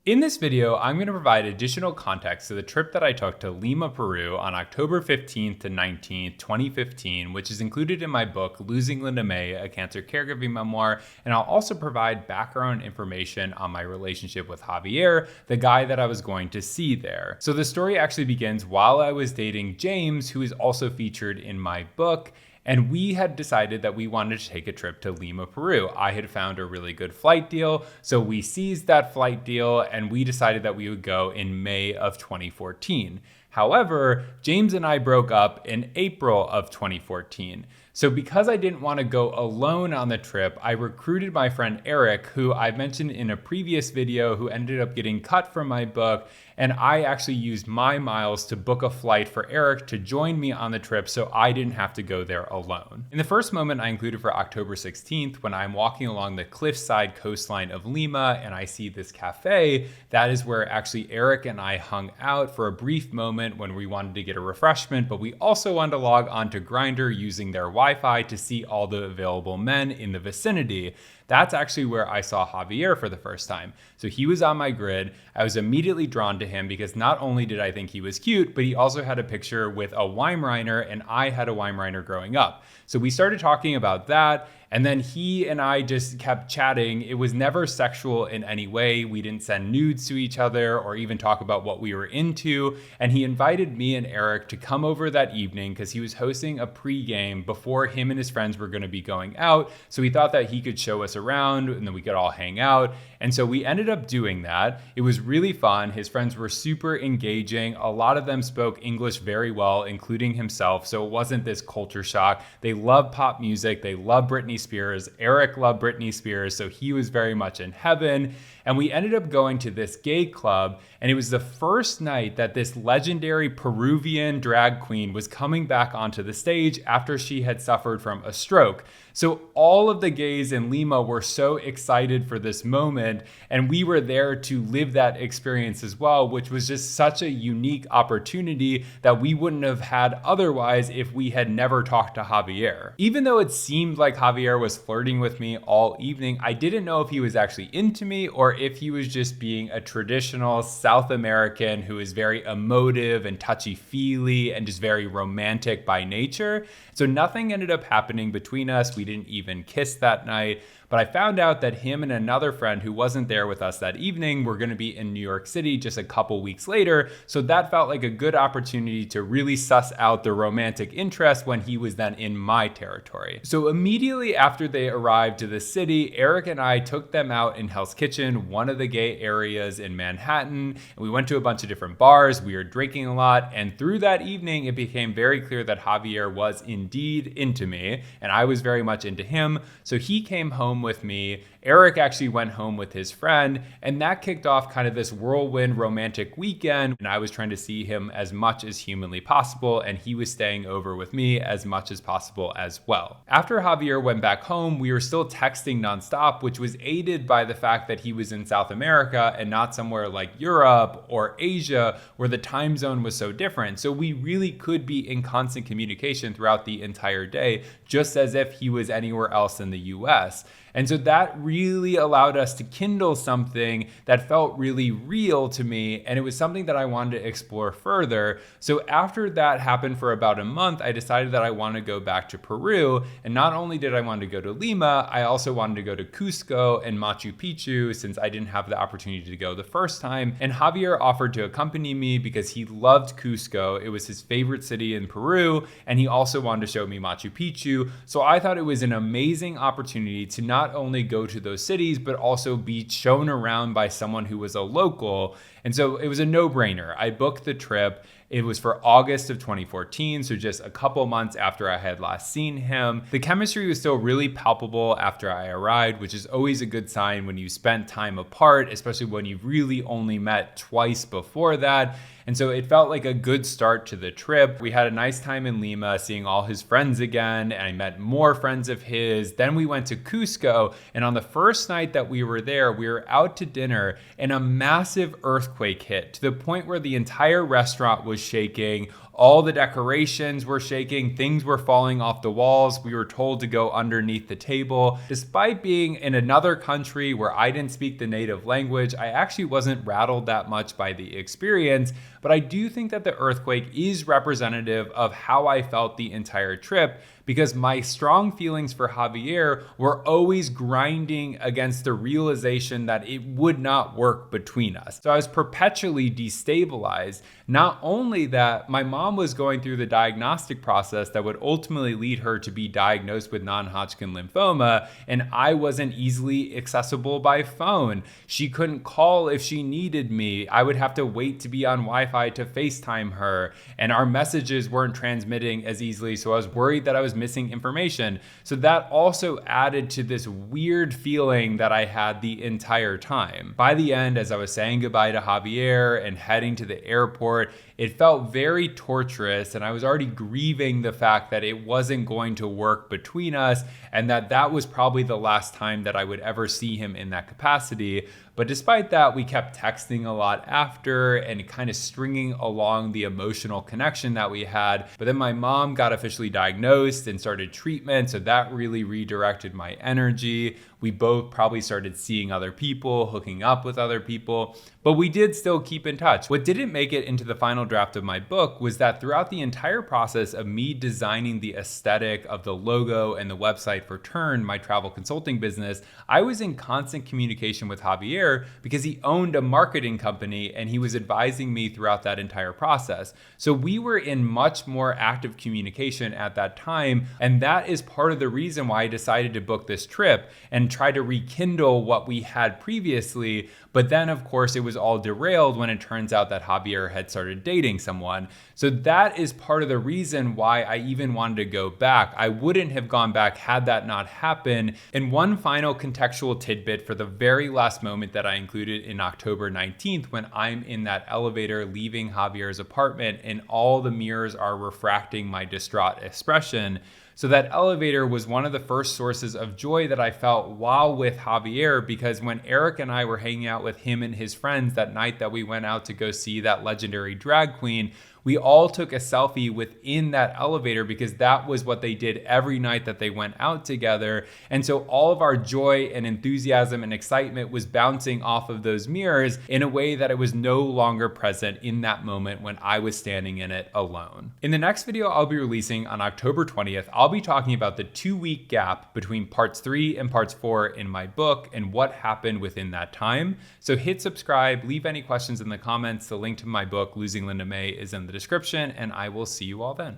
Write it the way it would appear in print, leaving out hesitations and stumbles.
In this video, I'm going to provide additional context to the trip that I took to Lima, Peru on October 15th to 19th, 2015, which is included in my book, Losing Linda May, a Cancer Caregiving Memoir, and I'll also provide background information on my relationship with Javier, the guy that I was going to see there. So the story actually begins while I was dating James, who is also featured in my book. And we had decided that we wanted to take a trip to Lima, Peru. I had found a really good flight deal, so we seized that flight deal and we decided that we would go in May of 2014. However, James and I broke up in April of 2014. So because I didn't want to go alone on the trip, I recruited my friend Eric, who I mentioned in a previous video, who ended up getting cut from my book. And I actually used my miles to book a flight for Eric to join me on the trip so I didn't have to go there alone. In the first moment I included for October 16th, when I'm walking along the cliffside coastline of Lima and I see this cafe, that is where actually Eric and I hung out for a brief moment when we wanted to get a refreshment, but we also wanted to log onto Grindr using their Wi-Fi to see all the available men in the vicinity. That's actually where I saw Javier for the first time. So he was on my grid. I was immediately drawn to him because not only did I think he was cute, but he also had a picture with a Weimaraner, and I had a Weimaraner growing up. So we started talking about that. And then he and I just kept chatting. It was never sexual in any way. We didn't send nudes to each other or even talk about what we were into. And he invited me and Eric to come over that evening because he was hosting a pregame before him and his friends were going to be going out. So he thought that he could show us around and then we could all hang out. And so we ended up doing that. It was really fun. His friends were super engaging. A lot of them spoke English very well, including himself. So it wasn't this culture shock. They love pop music. They love Britney Spears. Eric loved Britney Spears, so he was very much in heaven. And we ended up going to this gay club, and it was the first night that this legendary Peruvian drag queen was coming back onto the stage after she had suffered from a stroke. So all of the gays in Lima were so excited for this moment, and we were there to live that experience as well, which was just such a unique opportunity that we wouldn't have had otherwise if we had never talked to Javier. Even though it seemed like Javier was flirting with me all evening, I didn't know if he was actually into me or if he was just being a traditional South American who is very emotive and touchy-feely and just very romantic by nature. So nothing ended up happening between us. We didn't even kiss that night. But I found out that him and another friend who wasn't there with us that evening were going to be in New York City just a couple weeks later. So that felt like a good opportunity to really suss out the romantic interest when he was then in my territory. So immediately after they arrived to the city, Eric and I took them out in Hell's Kitchen, one of the gay areas in Manhattan. And we went to a bunch of different bars. We were drinking a lot. And through that evening, it became very clear that Javier was indeed into me. And I was very much into him. So he came home with me. Eric actually went home with his friend, and that kicked off kind of this whirlwind romantic weekend. And I was trying to see him as much as humanly possible, and he was staying over with me as much as possible as well. After Javier went back home, we were still texting nonstop, which was aided by the fact that he was in South America and not somewhere like Europe or Asia, where the time zone was so different. So we really could be in constant communication throughout the entire day, just as if he was anywhere else in the US. And so that really allowed us to kindle something that felt really real to me, and it was something that I wanted to explore further. So after that happened for about a month, I decided that I wanted to go back to Peru, and not only did I want to go to Lima, I also wanted to go to Cusco and Machu Picchu since I didn't have the opportunity to go the first time. And Javier offered to accompany me because he loved Cusco. It was his favorite city in Peru, and he also wanted to show me Machu Picchu. So I thought it was an amazing opportunity to not only go to those cities, but also be shown around by someone who was a local. And so it was a no-brainer. I booked the trip. It was for August of 2014, so just a couple months after I had last seen him. The chemistry was still really palpable after I arrived, which is always a good sign when you spent time apart, especially when you've really only met twice before that. And so it felt like a good start to the trip. We had a nice time in Lima, seeing all his friends again, and I met more friends of his. Then we went to Cusco, and on the first night that we were there, we were out to dinner, and a massive earthquake hit to the point where the entire restaurant was shaking. All the decorations were shaking, things were falling off the walls. We were told to go underneath the table. Despite being in another country where I didn't speak the native language, I actually wasn't rattled that much by the experience. But I do think that the earthquake is representative of how I felt the entire trip, because my strong feelings for Javier were always grinding against the realization that it would not work between us. So I was perpetually destabilized. Not only that, my mom was going through the diagnostic process that would ultimately lead her to be diagnosed with non-Hodgkin lymphoma, and I wasn't easily accessible by phone. She couldn't call if she needed me. I would have to wait to be on Wi-Fi to FaceTime her, and our messages weren't transmitting as easily, so I was worried that I was missing information. So that also added to this weird feeling that I had the entire time. By the end, as I was saying goodbye to Javier and heading to the airport, it felt very torturous, and I was already grieving the fact that it wasn't going to work between us, and that was probably the last time that I would ever see him in that capacity. But despite that, we kept texting a lot after and kind of stringing along the emotional connection that we had. But then my mom got officially diagnosed and started treatment, so that really redirected my energy. We both probably started seeing other people, hooking up with other people, but we did still keep in touch. What didn't make it into the final draft of my book was that throughout the entire process of me designing the aesthetic of the logo and the website for Turn, my travel consulting business, I was in constant communication with Javier because he owned a marketing company and he was advising me throughout that entire process. So we were in much more active communication at that time, and that is part of the reason why I decided to book this trip and try to rekindle what we had previously. But then, of course, it was all derailed when it turns out that Javier had started dating someone. So that is part of the reason why I even wanted to go back. I wouldn't have gone back had that not happened. And one final contextual tidbit for the very last moment that I included in October 19th, when I'm in that elevator leaving Javier's apartment and all the mirrors are refracting my distraught expression. So that elevator was one of the first sources of joy that I felt while with Javier, because when Eric and I were hanging out with him and his friends that night that we went out to go see that legendary drag queen, we all took a selfie within that elevator because that was what they did every night that they went out together. And so all of our joy and enthusiasm and excitement was bouncing off of those mirrors in a way that it was no longer present in that moment when I was standing in it alone. In the next video I'll be releasing on October 20th, I'll be talking about the 2-week gap between parts 3 and parts 4 in my book and what happened within that time. So hit subscribe, leave any questions in the comments. The link to my book, Losing Linda May, is in the description, and I will see you all then.